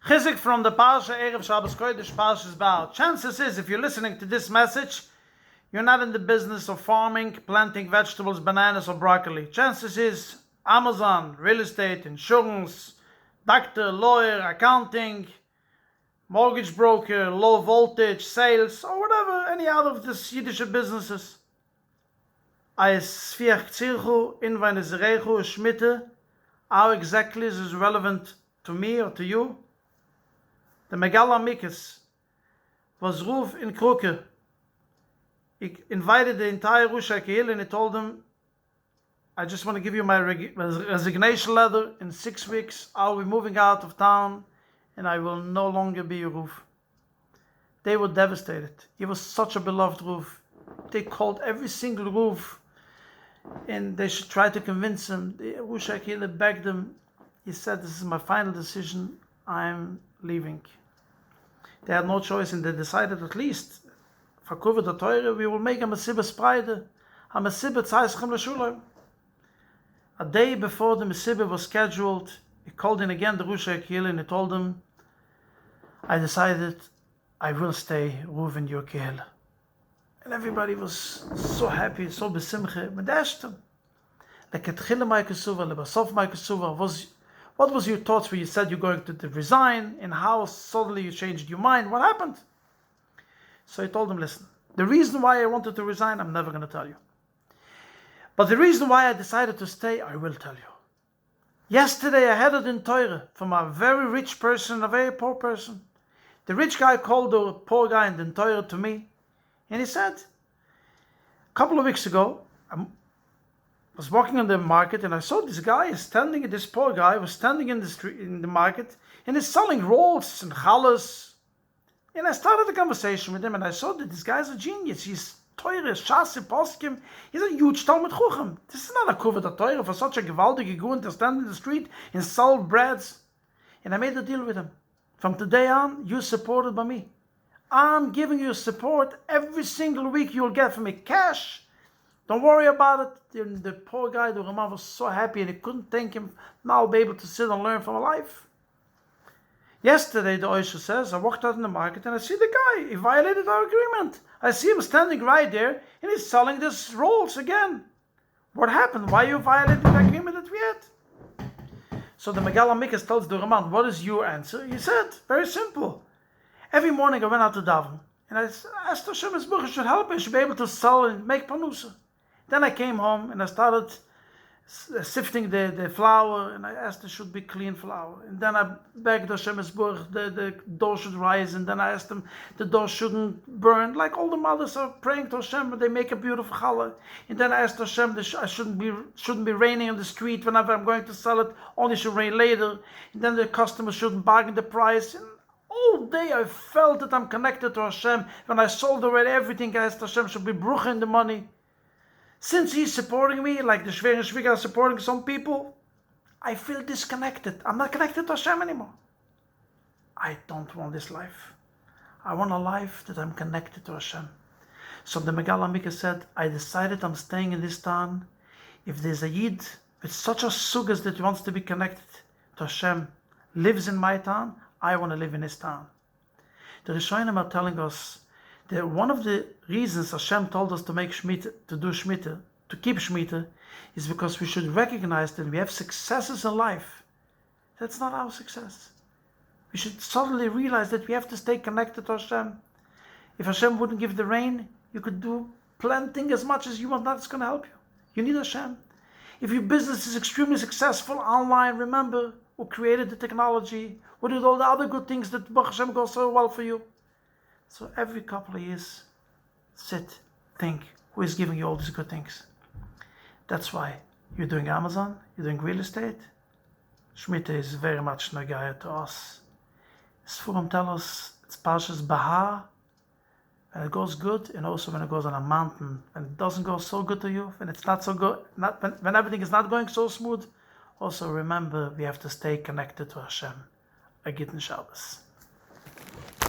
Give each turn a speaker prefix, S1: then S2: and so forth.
S1: חיזוק from the Parbsha, Erev Shabbos Kodesh, Parshas Baal. Chances is, if you're listening to this message, you're not in the business of farming, planting vegetables, bananas, or broccoli. Chances is, Amazon, real estate, insurance, doctor, lawyer, accounting, mortgage broker, low voltage, sales, or whatever, any out of these Yiddish businesses. As Fiach Tzirchu, Invain Zerechu, Schmitte, how exactly is this relevant to me or to you? The Megala Mikis was Ruf in Kruke. He invited the entire Rusha Kehil and he told them, I just want to give you my resignation letter. In 6 weeks, I'll be moving out of town and I will no longer be a Ruf. They were devastated. He was such a beloved Ruf. They called every single Ruf and they should try to convince him. The Rusha Kehil begged him. He said, this is my final decision. I'm leaving. They had no choice and they decided at least, for Kuvah the Torah, we will make a Mesiba Spreide, a Mesiba Tzaischem L'Shulam. A day before the Mesiba was scheduled, he called in again the Rusha Kehil and he told them, I decided I will stay Ruv in your Kehil. And everybody was so happy, so besimche. But they asked him, what was your thoughts when you said you're going to resign and how suddenly you changed your mind? What happened? So he told them, listen, the reason why I wanted to resign, I'm never going to tell you. But the reason why I decided to stay, I will tell you. Yesterday I had it in Torah from a very rich person and a very poor person. The rich guy called the poor guy in the Torah to me and he said, a couple of weeks ago, I was walking in the market and I saw this guy standing, this poor guy was standing in the street, in the market, and he's selling rolls and challahs. And I started a conversation with him and I saw that this guy's a genius. He's Torah, Shas, Poskim. He's a huge Talmud Chochem. This is not a Kuvah the Torah for such a gewaltige Goen to stand in the street and sell breads. And I made a deal with him. From today on, you're supported by me. I'm giving you support every single week. You'll get from me cash. Don't worry about it. The poor guy, the Ramah, was so happy and he couldn't thank him. Now I'll be able to sit and learn from life. Yesterday, the Oisha says, I walked out in the market and I see the guy. He violated our agreement. I see him standing right there and he's selling these rolls again. What happened? Why you violated the agreement that we had? So the Megala Mikas tells the Ramah, what is your answer? He said, very simple. Every morning I went out to daven and I asked Hashem Yisbuch should help me. I should be able to sell and make panusa. Then I came home and I started sifting the flour and I asked it should be clean flour. And then I begged Hashem Yisbuch the dough should rise, and then I asked him the dough shouldn't burn. Like all the mothers are praying to Hashem, but they make a beautiful challah. And then I asked Hashem I shouldn't be raining on the street whenever I'm going to sell it, only should rain later. And then the customer shouldn't bargain the price. And all day I felt that I'm connected to Hashem. When I sold already everything, I asked Hashem should be brucha in the money. Since he's supporting me, like the Shver and Shviga are supporting some people, I feel disconnected. I'm not connected to Hashem anymore. I don't want this life. I want a life that I'm connected to Hashem. So the Megala Mika said, I decided I'm staying in this town. If there's a Yid with such a sugas that wants to be connected to Hashem, lives in my town, I want to live in his town. The Rishonim are telling us that one of the reasons Hashem told us to make Shemitah, to do Shemitah, to keep Shemitah, is because we should recognize that we have successes in life. That's not our success. We should suddenly realize that we have to stay connected to Hashem. If Hashem wouldn't give the rain, you could do planting as much as you want. That's going to help you. You need Hashem. If your business is extremely successful online, remember who created the technology, who did all the other good things that Baruch Hashem goes so well for you. So every couple of years, sit, think, who is giving you all these good things? That's why you're doing Amazon, you're doing real estate. Shemitah is very much nagaya to us. Sfurim tell us it's Parshas Bahar, when it goes good, and also when it goes on a mountain. When it doesn't go so good to you, when it's not so good, when everything is not going so smooth, also remember we have to stay connected to Hashem. A Gittin Shabbos.